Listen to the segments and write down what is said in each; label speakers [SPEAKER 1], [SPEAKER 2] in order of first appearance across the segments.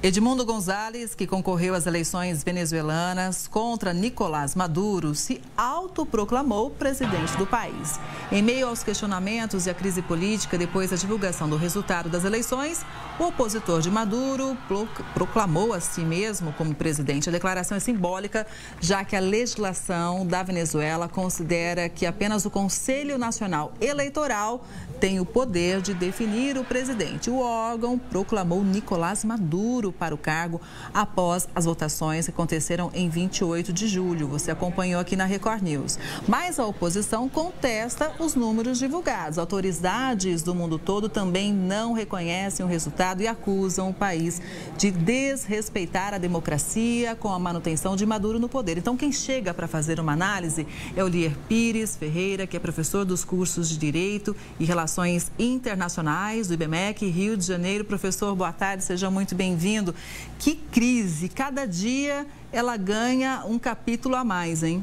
[SPEAKER 1] Edmundo González, que concorreu às eleições venezuelanas contra Nicolás Maduro, se autoproclamou presidente do país. Em meio aos questionamentos e à crise política depois da divulgação do resultado das eleições, o opositor de Maduro proclamou a si mesmo como presidente. A declaração é simbólica, já que a legislação da Venezuela considera que apenas o Conselho Nacional Eleitoral tem o poder de definir o presidente. O órgão proclamou Nicolás Maduro para o cargo após as votações que aconteceram em 28 de julho. Você acompanhou aqui na Record News. Mas a oposição contesta os números divulgados. Autoridades do mundo todo também não reconhecem o resultado e acusam o país de desrespeitar a democracia com a manutenção de Maduro no poder. Então, quem chega para fazer uma análise é o Lier Pires Ferreira, que é professor dos cursos de Direito e Relações Internacionais do IBMEC, Rio de Janeiro. Professor, boa tarde, seja muito bem-vindo. Que crise! Cada dia ela ganha um capítulo a mais, hein?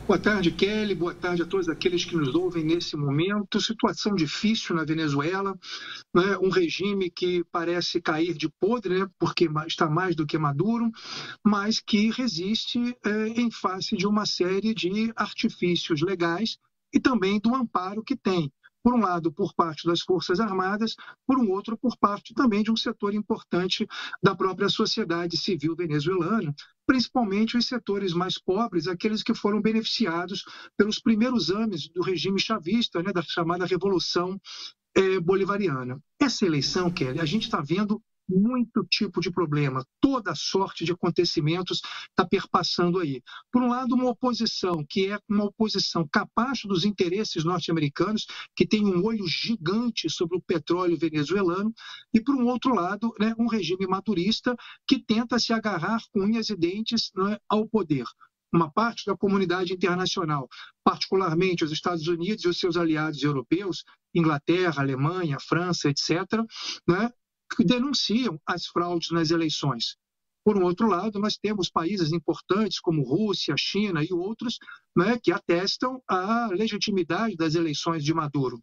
[SPEAKER 2] Boa tarde, Kelly. Boa tarde a todos aqueles que nos ouvem nesse momento. Situação difícil na Venezuela, né? Um regime que parece cair de podre, né? Porque está mais do que maduro, mas que resiste em face de uma série de artifícios legais e também do amparo que tem. Por um lado, por parte das Forças Armadas, por um outro, por parte também de um setor importante da própria sociedade civil venezuelana, principalmente os setores mais pobres, aqueles que foram beneficiados pelos primeiros anos do regime chavista, né, da chamada Revolução Bolivariana. Essa eleição, Kelly, a gente está vendo muito tipo de problema, toda sorte de acontecimentos está perpassando aí. Por um lado, uma oposição que é uma oposição capaz dos interesses norte-americanos, que tem um olho gigante sobre o petróleo venezuelano, e por um outro lado, né, um regime madurista que tenta se agarrar com unhas e dentes, né, ao poder. Uma parte da comunidade internacional, particularmente os Estados Unidos e os seus aliados europeus, Inglaterra, Alemanha, França, etc., né, que denunciam as fraudes nas eleições. Por um outro lado, nós temos países importantes como Rússia, China e outros, né, que atestam a legitimidade das eleições de Maduro.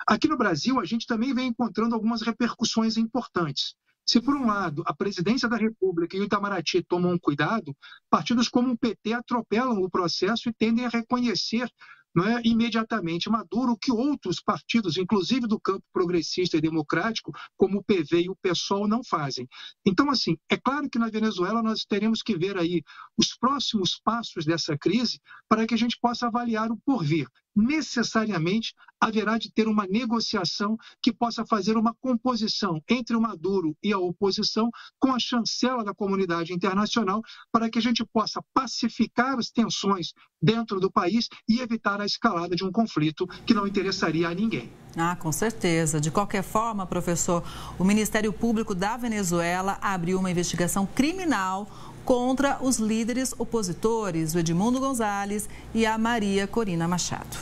[SPEAKER 2] Aqui no Brasil, a gente também vem encontrando algumas repercussões importantes. Se, por um lado, a presidência da República e o Itamaraty tomam cuidado, partidos como o PT atropelam o processo e tendem a reconhecer, né, imediatamente Maduro, que outros partidos, inclusive do campo progressista e democrático, como o PV e o PSOL, não fazem. Então, assim, é claro que na Venezuela nós teremos que ver aí os próximos passos dessa crise para que a gente possa avaliar o porvir. Necessariamente haverá de ter uma negociação que possa fazer uma composição entre o Maduro e a oposição com a chancela da comunidade internacional para que a gente possa pacificar as tensões dentro do país e evitar a escalada de um conflito que não interessaria a ninguém.
[SPEAKER 1] Ah, com certeza. De qualquer forma, professor, o Ministério Público da Venezuela abriu uma investigação criminal contra os líderes opositores, o Edmundo González e a Maria Corina Machado.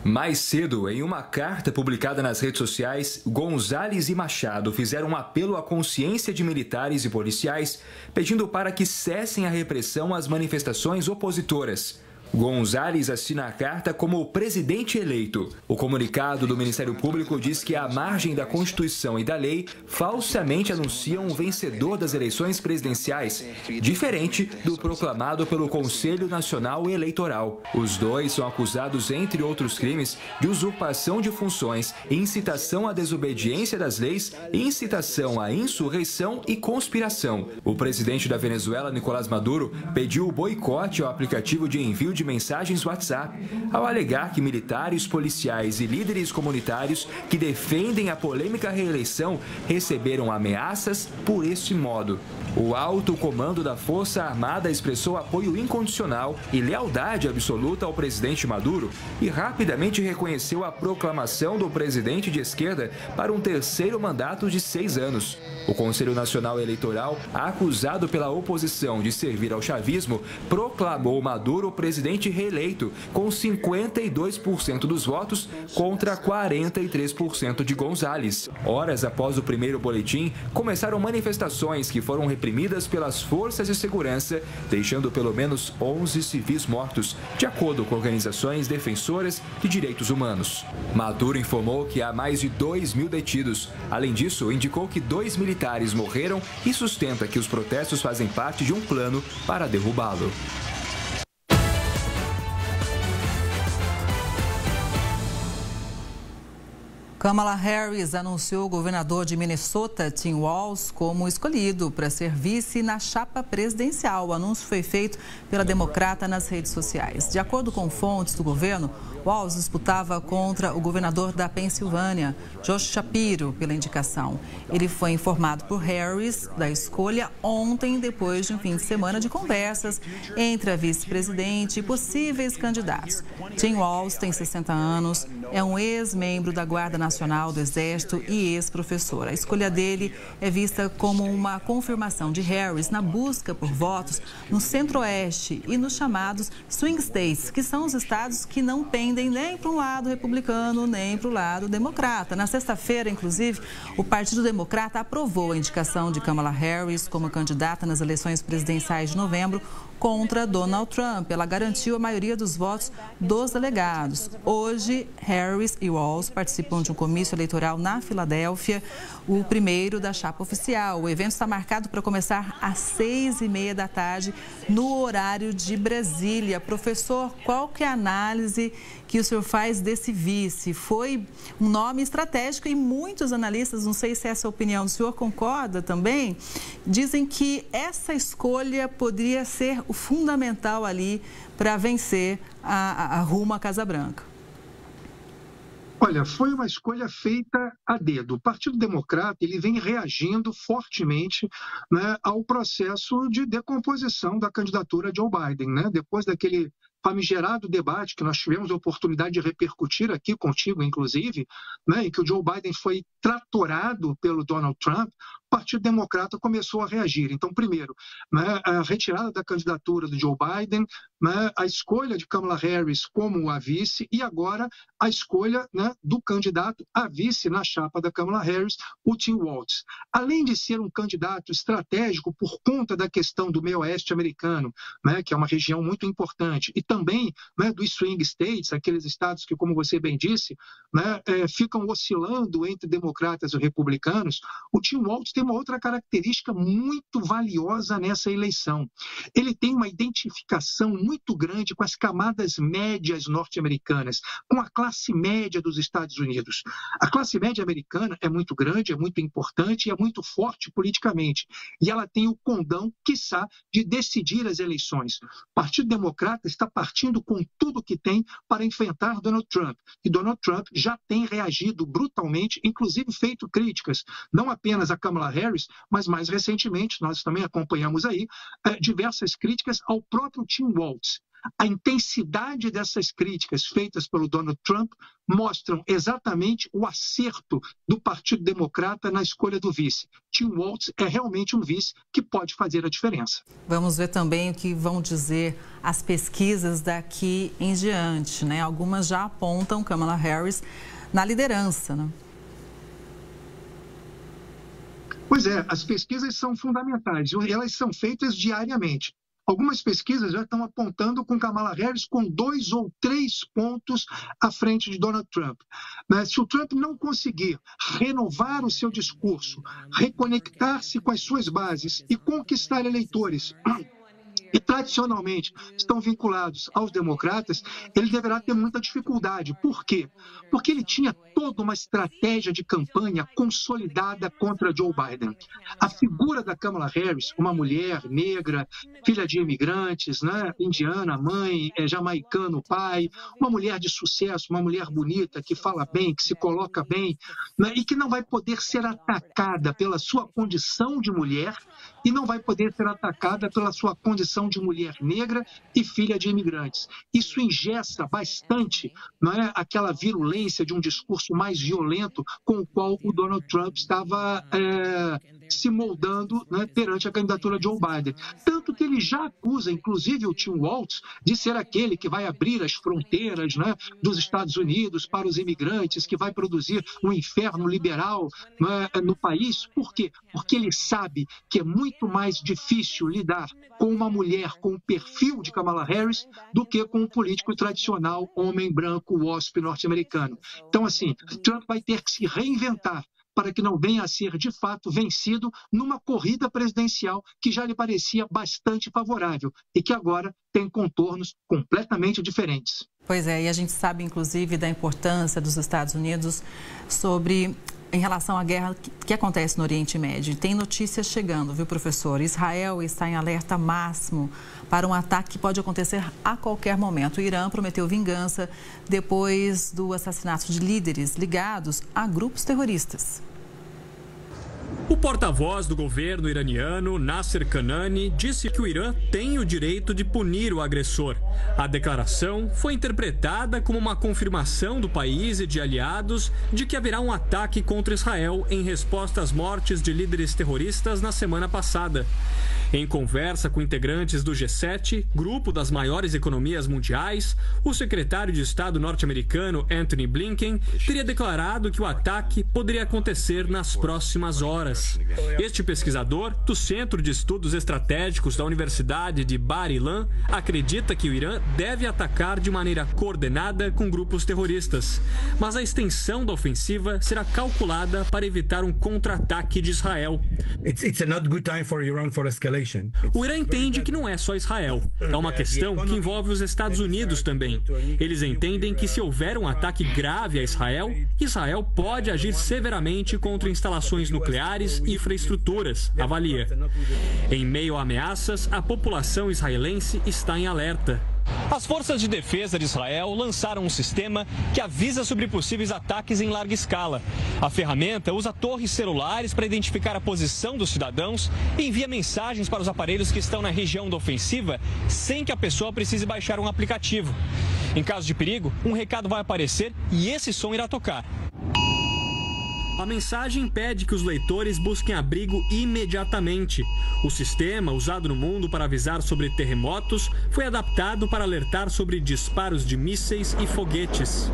[SPEAKER 3] Mais cedo, em uma carta publicada nas redes sociais, González e Machado fizeram um apelo à consciência de militares e policiais, pedindo para que cessem a repressão às manifestações opositoras. González assina a carta como o presidente eleito. O comunicado do Ministério Público diz que, à margem da Constituição e da lei, falsamente anunciam um vencedor das eleições presidenciais, diferente do proclamado pelo Conselho Nacional Eleitoral. Os dois são acusados, entre outros crimes, de usurpação de funções, incitação à desobediência das leis, incitação à insurreição e conspiração. O presidente da Venezuela, Nicolás Maduro, pediu o boicote ao aplicativo de envio de mensagens WhatsApp, ao alegar que militares, policiais e líderes comunitários que defendem a polêmica reeleição receberam ameaças por este modo. O alto comando da Força Armada expressou apoio incondicional e lealdade absoluta ao presidente Maduro e rapidamente reconheceu a proclamação do presidente de esquerda para um terceiro mandato de 6 anos. O Conselho Nacional Eleitoral, acusado pela oposição de servir ao chavismo, proclamou Maduro presidente presidente reeleito, com 52% dos votos contra 43% de González. Horas após o primeiro boletim, começaram manifestações que foram reprimidas pelas forças de segurança, deixando pelo menos 11 civis mortos, de acordo com organizações defensoras de direitos humanos. Maduro informou que há mais de 2.000 detidos. Além disso, indicou que 2 militares morreram e sustenta que os protestos fazem parte de um plano para derrubá-lo.
[SPEAKER 1] Kamala Harris anunciou o governador de Minnesota, Tim Walz, como escolhido para ser vice na chapa presidencial. O anúncio foi feito pela democrata nas redes sociais. De acordo com fontes do governo, Walz disputava contra o governador da Pensilvânia, Josh Shapiro, pela indicação. Ele foi informado por Harris da escolha ontem, depois de um fim de semana de conversas entre a vice-presidente e possíveis candidatos. Tim Walz tem 60 anos, é um ex-membro da Guarda Nacional do Exército e ex-professor. A escolha dele é vista como uma confirmação de Harris na busca por votos no Centro-Oeste e nos chamados swing states, que são os estados que não pendem nem para um lado republicano, nem para o lado democrata. Na sexta-feira, inclusive, o Partido Democrata aprovou a indicação de Kamala Harris como candidata nas eleições presidenciais de novembro contra Donald Trump. Ela garantiu a maioria dos votos dos delegados. Hoje, Harris e Walz participam de um comício eleitoral na Filadélfia, o primeiro da chapa oficial. O evento está marcado para começar às 6h30 da tarde, no horário de Brasília. Professor, qual que é a análise que o senhor faz desse vice? Foi um nome estratégico e muitos analistas, não sei se essa é a opinião do senhor, concorda também, dizem que essa escolha poderia ser o fundamental ali para vencer a rumo à Casa Branca.
[SPEAKER 2] Olha, foi uma escolha feita a dedo. O Partido Democrata ele vem reagindo fortemente, né, ao processo de decomposição da candidatura de Joe Biden, né? Depois daquele famigerado debate que nós tivemos a oportunidade de repercutir aqui contigo, inclusive, né, em que o Joe Biden foi tratorado pelo Donald Trump, o Partido Democrata começou a reagir. Então, primeiro, né, a retirada da candidatura do Joe Biden, né, a escolha de Kamala Harris como a vice e agora a escolha, né, do candidato a vice na chapa da Kamala Harris, o Tim Walz. Além de ser um candidato estratégico por conta da questão do meio oeste americano, né, que é uma região muito importante, e também, né, dos swing states, aqueles estados que, como você bem disse, né, ficam oscilando entre democratas e republicanos, o Tim Walz tem uma outra característica muito valiosa nessa eleição. Ele tem uma identificação muito grande com as camadas médias norte-americanas, com a classe média dos Estados Unidos. A classe média americana é muito grande, é muito importante e é muito forte politicamente. E ela tem o condão, quiçá, de decidir as eleições. O Partido Democrata está partindo com tudo que tem para enfrentar Donald Trump. E Donald Trump já tem reagido brutalmente, inclusive feito críticas, não apenas a Kamala Harris, mas mais recentemente, nós também acompanhamos aí, diversas críticas ao próprio Tim Walz. A intensidade dessas críticas feitas pelo Donald Trump mostram exatamente o acerto do Partido Democrata na escolha do vice. Tim Walz é realmente um vice que pode fazer a diferença.
[SPEAKER 1] Vamos ver também o que vão dizer as pesquisas daqui em diante, né? Algumas já apontam Kamala Harris na liderança, né?
[SPEAKER 2] Pois é, as pesquisas são fundamentais, elas são feitas diariamente. Algumas pesquisas já estão apontando com Kamala Harris com 2 ou 3 pontos à frente de Donald Trump. Mas se o Trump não conseguir renovar o seu discurso, reconectar-se com as suas bases e conquistar eleitores e tradicionalmente estão vinculados aos democratas, ele deverá ter muita dificuldade. Por quê? Porque ele tinha toda uma estratégia de campanha consolidada contra Joe Biden. A figura da Kamala Harris, uma mulher negra, filha de imigrantes, né, indiana, mãe, jamaicano, pai, uma mulher de sucesso, uma mulher bonita, que fala bem, que se coloca bem, né, e que não vai poder ser atacada pela sua condição de mulher e não vai poder ser atacada pela sua condição de mulher negra e filha de imigrantes. Isso engessa bastante, não é, aquela virulência de um discurso mais violento com o qual o Donald Trump estava se moldando, né, perante a candidatura de Joe Biden. Tanto que ele já acusa, inclusive o Tim Walz, de ser aquele que vai abrir as fronteiras, né, dos Estados Unidos para os imigrantes, que vai produzir um inferno liberal, né, no país. Por quê? Porque ele sabe que é muito mais difícil lidar com uma mulher com o perfil de Kamala Harris do que com um político tradicional, homem branco, WASP norte-americano. Então, assim, Trump vai ter que se reinventar para que não venha a ser, de fato, vencido numa corrida presidencial que já lhe parecia bastante favorável e que agora tem contornos completamente diferentes.
[SPEAKER 1] Pois é, e a gente sabe, inclusive, da importância dos Estados Unidos em relação à guerra que acontece no Oriente Médio. Tem notícias chegando, viu, professor? Israel está em alerta máximo para um ataque que pode acontecer a qualquer momento. O Irã prometeu vingança depois do assassinato de líderes ligados a grupos terroristas.
[SPEAKER 4] O porta-voz do governo iraniano, Nasser Kanani, disse que o Irã tem o direito de punir o agressor. A declaração foi interpretada como uma confirmação do país e de aliados de que haverá um ataque contra Israel em resposta às mortes de líderes terroristas na semana passada. Em conversa com integrantes do G7, grupo das maiores economias mundiais, o secretário de Estado norte-americano Antony Blinken teria declarado que o ataque poderia acontecer nas próximas horas. Este pesquisador, do Centro de Estudos Estratégicos da Universidade de Bar-Ilan, acredita que o Irã deve atacar de maneira coordenada com grupos terroristas. Mas a extensão da ofensiva será calculada para evitar um contra-ataque de Israel. O Irã entende que não é só Israel. É uma questão que envolve os Estados Unidos também. Eles entendem que se houver um ataque grave a Israel, Israel pode agir severamente contra instalações nucleares e infraestruturas, avalia. Em meio a ameaças, a população israelense está em alerta. As forças de defesa de Israel lançaram um sistema que avisa sobre possíveis ataques em larga escala. A ferramenta usa torres celulares para identificar a posição dos cidadãos e envia mensagens para os aparelhos que estão na região da ofensiva sem que a pessoa precise baixar um aplicativo. Em caso de perigo, um recado vai aparecer e esse som irá tocar. A mensagem pede que os leitores busquem abrigo imediatamente. O sistema, usado no mundo para avisar sobre terremotos, foi adaptado para alertar sobre disparos de mísseis e foguetes.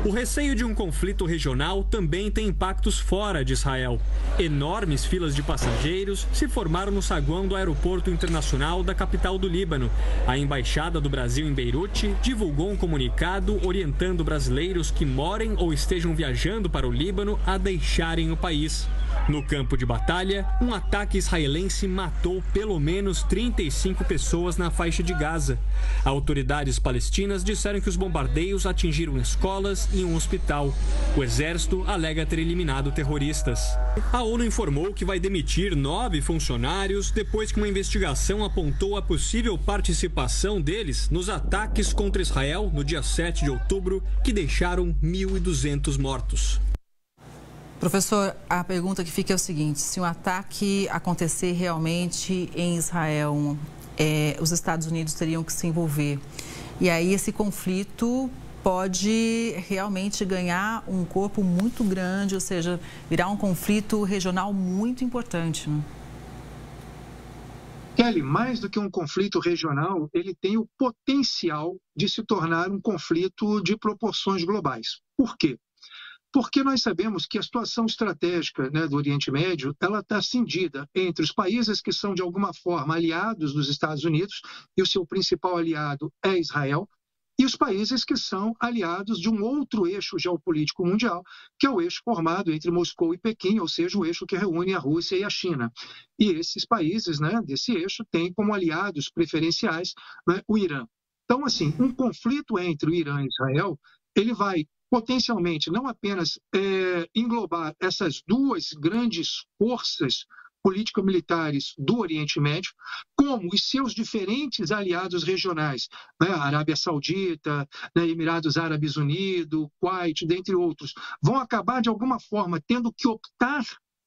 [SPEAKER 4] O receio de um conflito regional também tem impactos fora de Israel. Enormes filas de passageiros se formaram no saguão do aeroporto internacional da capital do Líbano. A Embaixada do Brasil em Beirute divulgou um comunicado orientando brasileiros que morem ou estejam viajando para o Líbano a deixarem o país. No campo de batalha, um ataque israelense matou pelo menos 35 pessoas na faixa de Gaza. Autoridades palestinas disseram que os bombardeios atingiram escolas e um hospital. O exército alega ter eliminado terroristas. A ONU informou que vai demitir 9 funcionários depois que uma investigação apontou a possível participação deles nos ataques contra Israel no dia 7 de outubro, que deixaram 1.200 mortos.
[SPEAKER 1] Professor, a pergunta que fica é o seguinte: se um ataque acontecer realmente em Israel, os Estados Unidos teriam que se envolver. E aí esse conflito pode realmente ganhar um corpo muito grande, ou seja, virar um conflito regional muito importante, né?
[SPEAKER 2] Kelly, mais do que um conflito regional, ele tem o potencial de se tornar um conflito de proporções globais. Por quê? Porque nós sabemos que a situação estratégica, né, do Oriente Médio, ela está cindida entre os países que são, de alguma forma, aliados dos Estados Unidos, e o seu principal aliado é Israel, e os países que são aliados de um outro eixo geopolítico mundial, que é o eixo formado entre Moscou e Pequim, ou seja, o eixo que reúne a Rússia e a China. E esses países, né, desse eixo têm como aliados preferenciais, né, o Irã. Então, assim, um conflito entre o Irã e Israel, ele vai potencialmente não apenas englobar essas duas grandes forças político-militares do Oriente Médio, como os seus diferentes aliados regionais, né, a Arábia Saudita, né, Emirados Árabes Unidos, Kuwait, dentre outros, vão acabar de alguma forma tendo que optar,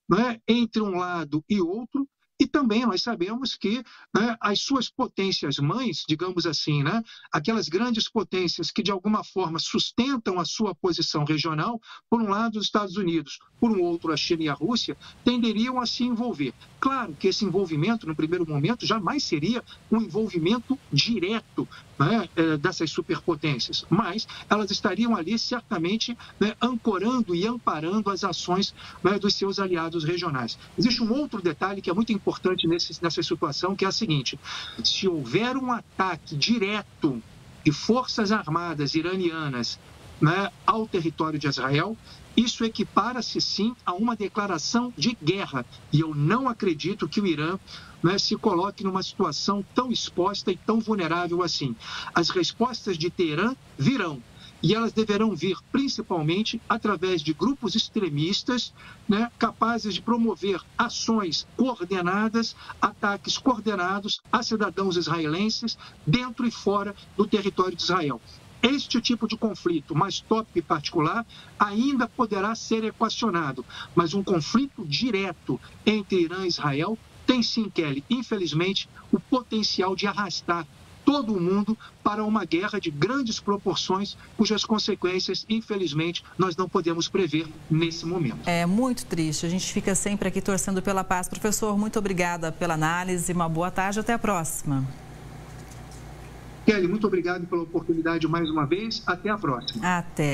[SPEAKER 2] né, entre um lado e outro, E também nós sabemos que, né, as suas potências mães, digamos assim, né, aquelas grandes potências que de alguma forma sustentam a sua posição regional, por um lado os Estados Unidos, por um outro a China e a Rússia, tenderiam a se envolver. Claro que esse envolvimento, no primeiro momento, jamais seria um envolvimento direto, né, dessas superpotências, mas elas estariam ali certamente, né, ancorando e amparando as ações, né, dos seus aliados regionais. Existe um outro detalhe que é muito importante nessa situação, que é a seguinte: se houver um ataque direto de forças armadas iranianas, né, ao território de Israel, isso equipara-se sim a uma declaração de guerra. E eu não acredito que o Irã, né, se coloque numa situação tão exposta e tão vulnerável assim. As respostas de Teherã virão. E elas deverão vir principalmente através de grupos extremistas, né, capazes de promover ações coordenadas, ataques coordenados a cidadãos israelenses dentro e fora do território de Israel. Este tipo de conflito, mais tópico e particular, ainda poderá ser equacionado, mas um conflito direto entre Irã e Israel tem sim, Kelly, infelizmente, o potencial de arrastar todo o mundo para uma guerra de grandes proporções, cujas consequências, infelizmente, nós não podemos prever nesse momento.
[SPEAKER 1] É muito triste. A gente fica sempre aqui torcendo pela paz. Professor, muito obrigada pela análise. Uma boa tarde. Até a próxima.
[SPEAKER 2] Kelly, muito obrigado pela oportunidade mais uma vez. Até a próxima.
[SPEAKER 1] Até.